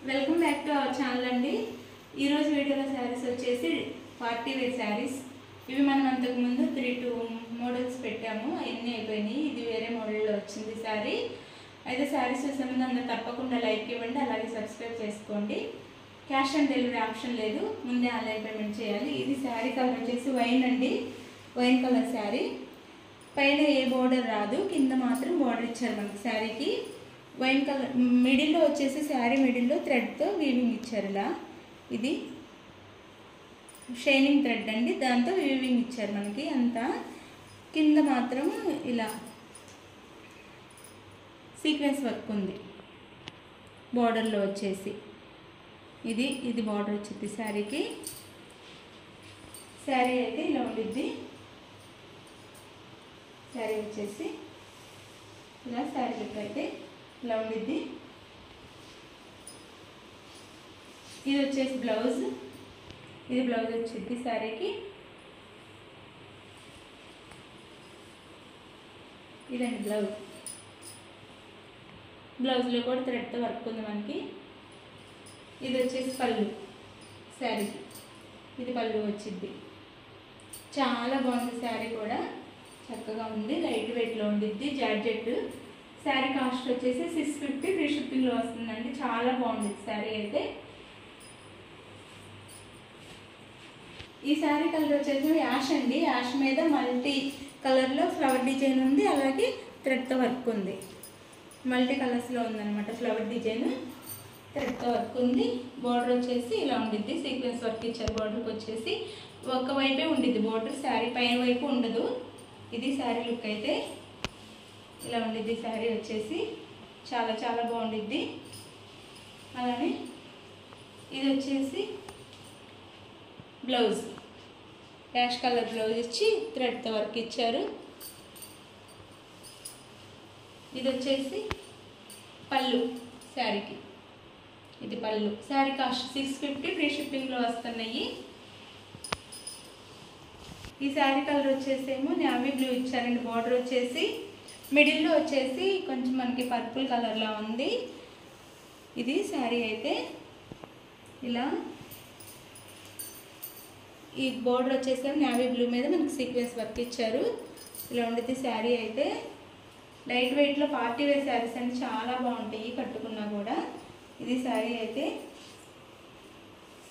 Welcome back to our channel అండి. ఈరోజు వీడియోలో శారీస్ వచ్చేసి పార్టీ వేర్ శారీస్. ఇవి మనం అంతకుముందు 3-2 మోడల్స్ పెట్టాము, అవన్నీ అయిపోయినాయి. ఇది వేరే మోడల్లో వచ్చింది శారీ. అయితే శారీస్ చూసే ముందు అందరూ తప్పకుండా లైక్ ఇవ్వండి, అలాగే సబ్స్క్రైబ్ చేసుకోండి. క్యాష్ ఆన్ డెలివరీ ఆప్షన్ లేదు, ముందే ఆన్లైన్ పేమెంట్ చేయాలి. ఇది శారీ కలర్ వచ్చేసి వైన్ అండి, వైన్ కలర్ శారీ. పైన ఏ బోర్డర్ రాదు, కింద మాత్రం బోర్డర్ ఇచ్చారు మనకి శారీకి. వైన్ కలర్ మిడిల్లో వచ్చేసి శారీ మిడిల్లో థ్రెడ్తో వీవింగ్ ఇచ్చారు. ఇలా ఇది షైనింగ్ థ్రెడ్ అండి, దాంతో వీవింగ్ ఇచ్చారు మనకి అంతా. కింద మాత్రం ఇలా సీక్వెన్స్ వర్క్ ఉంది బార్డర్లో వచ్చేసి. ఇది బార్డర్ వచ్చింది శారీకి. శారీ అయితే ఇలా ఉండిద్ది. శారీ వచ్చేసి ఇలా శారీ లుక్ అయితే ఇలా ఉండిద్ది. ఇది వచ్చేసి బ్లౌజ్, ఇది బ్లౌజ్ వచ్చింది శారీకి. ఇదండి బ్లౌజ్. బ్లౌజ్లో కూడా థ్రెడ్తో వర్క్ ఉంది మనకి. ఇది వచ్చేసి పళ్ళు శారీకి, ఇది పళ్ళు వచ్చింది. చాలా బాగుంది శారీ కూడా, చక్కగా ఉంది, లైట్ వెయిట్లో ఉండిద్ది. జార్జెట్ శారీ కాస్ట్ వచ్చేసి 650 ఫ్రీ షిప్పింగ్లో వస్తుందండి. చాలా బాగుంది శారీ అయితే. ఈ శారీ కలర్ వచ్చేసి యాష్ అండి, యాష్ మీద మల్టీ కలర్లో ఫ్లవర్ డిజైన్ ఉంది, అలాగే థ్రెడ్తో వర్క్ ఉంది. మల్టీ కలర్స్లో ఉందన్నమాట ఫ్లవర్ డిజైన్, థ్రెడ్తో వర్క్ ఉంది. బార్డర్ వచ్చేసి ఇలా ఉండిద్ది, సీక్వెన్స్ వర్క్ ఇచ్చారు. బార్డర్కి వచ్చేసి ఒకవైపే ఉండిద్ది బార్డర్, శారీ పైన వైపు ఉండదు. ఇది శారీ లుక్ అయితే ఇలా ఉండిద్ది. శారీ వచ్చేసి చాలా చాలా బాగుండిద్ది. అలానే ఇది వచ్చేసి బ్లౌజ్, యాష్ కలర్ బ్లౌజ్ ఇచ్చి థ్రెడ్తో వర్క్ ఇచ్చారు. ఇది వచ్చేసి పళ్ళు శారీకి, ఇది పళ్ళు. శారీ కాస్ట్ 650 ఫ్రీ షిప్పింగ్లో వస్తున్నాయి. ఈ శారీ కలర్ వచ్చేసేమో నేవీ బ్లూ ఇచ్చారండి. బార్డర్ వచ్చేసి మిడిల్లో వచ్చేసి కొంచెం మనకి పర్పుల్ కలర్లా ఉంది. ఇది శారీ అయితే ఇలా, ఈ బార్డర్ వచ్చేసి నేవీ బ్లూ మీద మనకి సీక్వెన్స్ వర్క్ ఇచ్చారు. ఇలా ఉండేది శారీ అయితే. లైట్ వెయిట్లో పార్టీ వేర్ శారీస్ అంటే చాలా బాగుంటాయి కట్టుకున్నా కూడా. ఇది శారీ అయితే,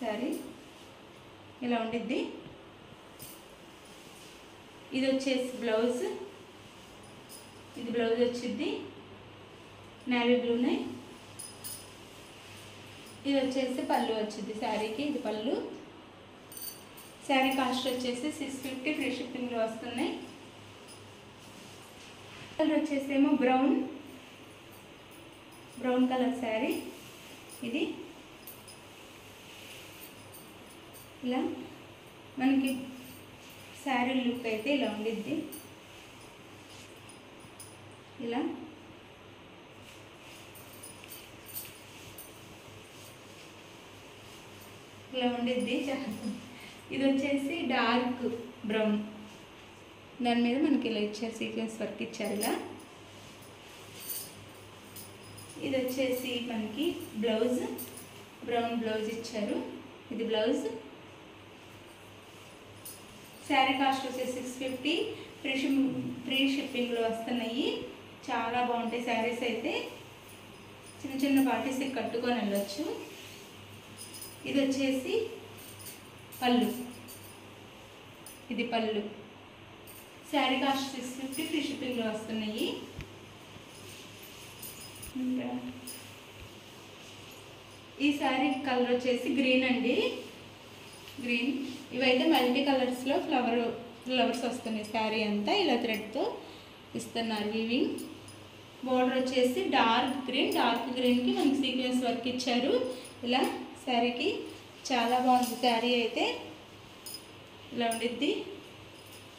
శారీ ఇలా ఉండిద్ది. ఇది వచ్చేసి బ్లౌజ్, ఇది బ్లౌజ్ వచ్చింది నేవీ బ్లూనే. ఇది వచ్చేసి పళ్ళు వచ్చింది శారీకి, ఇది పళ్ళు. శారీ కాస్ట్ వచ్చేసి 650 ఫ్రీ షిప్పింగ్లో వస్తున్నాయి. కలర్ వచ్చేసేమో బ్రౌన్ కలర్ శారీ. ఇది ఇలా మనకి శారీ లుక్ అయితే ఇలా ఉండిద్ది. ఇలా ఉండిద్ది. ఇది వచ్చేసి డార్క్ బ్రౌన్, దాని మీద మనకి ఇలా ఇచ్చారు, సీక్వెన్స్ వర్క్ ఇచ్చారు ఇలా. ఇది వచ్చేసి మనకి బ్లౌజ్, బ్రౌన్ బ్లౌజ్ ఇచ్చారు. ఇది బ్లౌజ్. శారీ కాస్ట్ వచ్చేసి 650 ఫ్రీ షిప్పింగ్లో వస్తున్నాయి. చాలా బాగుంటాయి శారీస్ అయితే, చిన్న చిన్న పార్టీస్కి కట్టుకొని వెళ్ళొచ్చు. ఇది వచ్చేసి పళ్ళు, ఇది పళ్ళు. శారీ కాస్ట్ 650 ఫ్రీ షిప్పింగ్లో వస్తున్నాయి. ఈ శారీ కలర్ వచ్చేసి గ్రీన్ అండి, గ్రీన్. ఇవైతే మల్టీ కలర్స్లో ఫ్లవర్స్ వస్తున్నాయి. శారీ అంతా ఇలా థ్రెడ్తో ఇస్తున్నారు వీవింగ్. బోర్డర్ వచ్చేసి డార్క్ గ్రీన్కి మనకి సీక్వెన్స్ వర్క్ ఇచ్చారు ఇలా శారీకి. చాలా బాగుంది శారీ అయితే, ఇలా ఉండిద్ది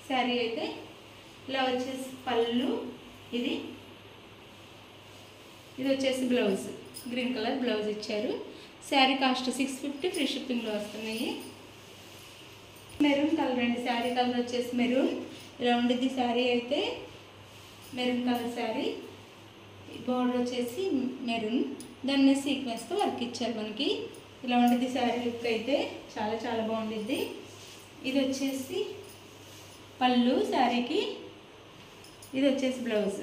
శారీ అయితే. ఇలా వచ్చేసి పళ్ళు, ఇది వచ్చేసి బ్లౌజ్, గ్రీన్ కలర్ బ్లౌజ్ ఇచ్చారు. శారీ కాస్ట్ 650 ఫ్రీ షిప్పింగ్లో వస్తున్నాయి. మెరూన్ కలర్ అండి, శారీ కలర్ వచ్చేసి మెరూన్. ఇలా ఉండిద్ది శారీ అయితే, మెరూన్ కలర్ శారీ. బార్డర్ వచ్చేసి మెరూన్, దాన్ని సీక్వెన్స్తో వర్క్ ఇచ్చారు మనకి. ఇలా ఉంటుంది శారీ లుక్ అయితే, చాలా చాలా బాగుండిద్ది. ఇది వచ్చేసి పళ్ళు శారీకి, ఇది వచ్చేసి బ్లౌజ్.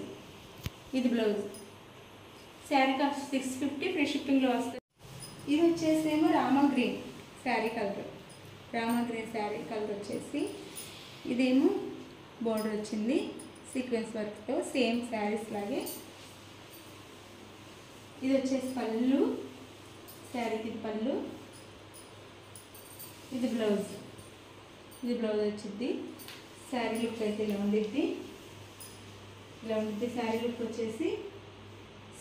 ఇది బ్లౌజ్. శారీ కాస్ట్ 650, ఫ్రీ షిప్పింగ్లో వస్తుంది. ఇది వచ్చేసి ఏమో Rama green sari colour. Rama green sari colour వచ్చేసి ఇదేమో బార్డర్ వచ్చింది సీక్వెన్స్ వర్క్తో, సేమ్ శారీస్ లాగే. ఇది వచ్చేసి పళ్ళు శారీకి, ఇది పళ్ళు, ఇది బ్లౌజ్. ఇది బ్లౌజ్ వచ్చింది. శారీ లుక్ అయితే ఇలా ఉండిద్ది. ఇలా ఉంటుంది శారీ లుక్ వచ్చేసి.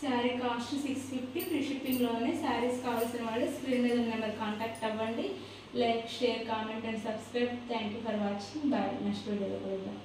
శారీ కాస్ట్ 650, ఫ్రీ షిప్పింగ్లోనే. శారీస్ కావాల్సిన వాళ్ళు స్క్రీన్ మీద నెంబర్ కాంటాక్ట్ అవ్వండి. Like, share, comment and subscribe. Thank you for watching. Bye. Next వీడియోలో కలుద్దాం.